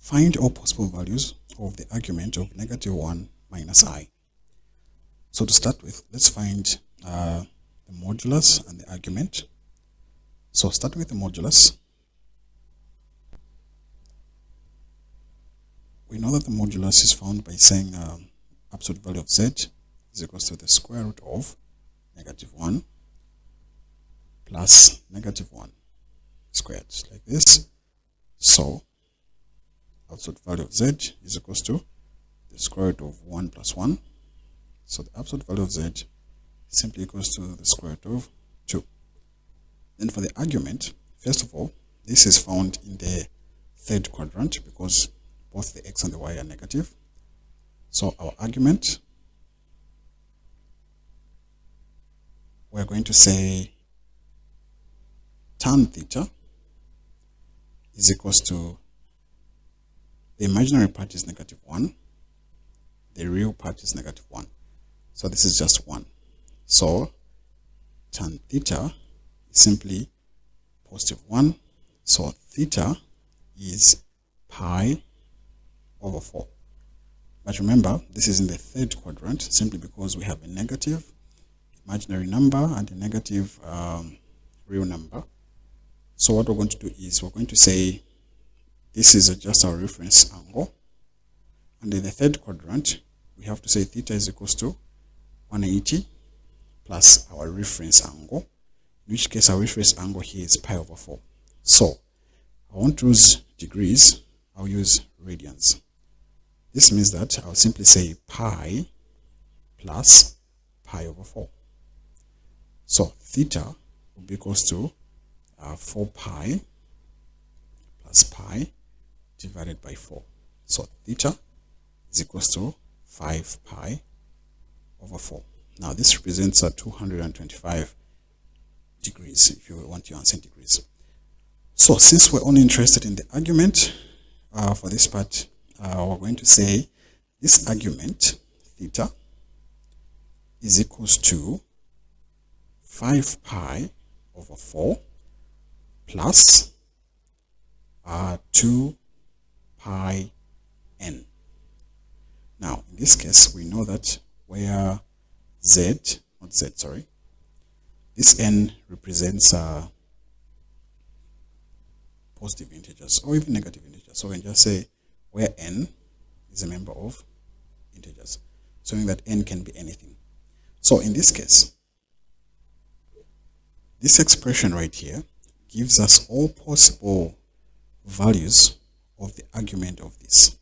Find all possible values of the argument of -1 minus I. So to start with, let's find the modulus and the argument. So starting with the modulus, we know that the modulus is found by saying absolute value of z is equals to the square root of -1 plus -1 squared, like this. So absolute value of z is equals to the square root of 1 plus 1. So the absolute value of z simply equals to the square root of 2. Then for the argument, first of all, this is found in the third quadrant because both the x and the y are negative. So our argument, we're going to say tan theta is equals to the imaginary part is -1, the real part is -1. So this is just 1. So tan theta is simply +1. So theta is pi over 4. But remember, this is in the third quadrant simply because we have a negative imaginary number and a negative real number. So what we're going to do is we're going to say this is just our reference angle. And in the third quadrant, we have to say theta is equals to 180 plus our reference angle, in which case our reference angle here is pi over 4. So I won't use degrees, I'll use radians. This means that I'll simply say pi plus pi over 4. So theta will be equals to 4 pi plus pi divided by 4. So theta is equals to 5 pi over 4. Now this represents 225 degrees if you want your answer in degrees. So since we're only interested in the argument, for this part, we're going to say this argument, theta, is equals to 5 pi over 4 plus 2 pi n. Now, in this case, we know that where this n represents positive integers or even negative integers. So we can just say where n is a member of integers, showing that n can be anything. So in this case, this expression right here gives us all possible values of the argument of this.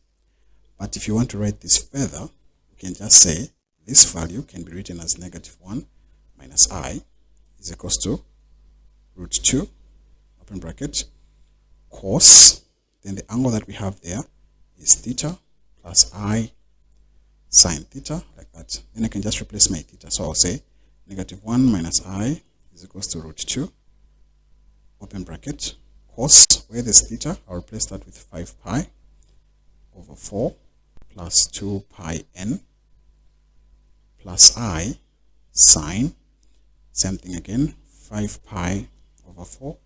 But if you want to write this further, you can just say this value can be written as -1 minus I is equals to √2, open bracket, cos, then the angle that we have there is theta plus I sine theta, like that. Then I can just replace my theta. So I'll say -1 minus I is equals to √2, open bracket, cos, where there's theta, I'll replace that with 5 pi over 4 plus 2 pi n plus I sine, same thing again, 5 pi over 4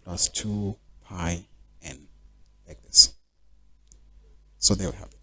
plus 2 pi n, like this. So there we have it.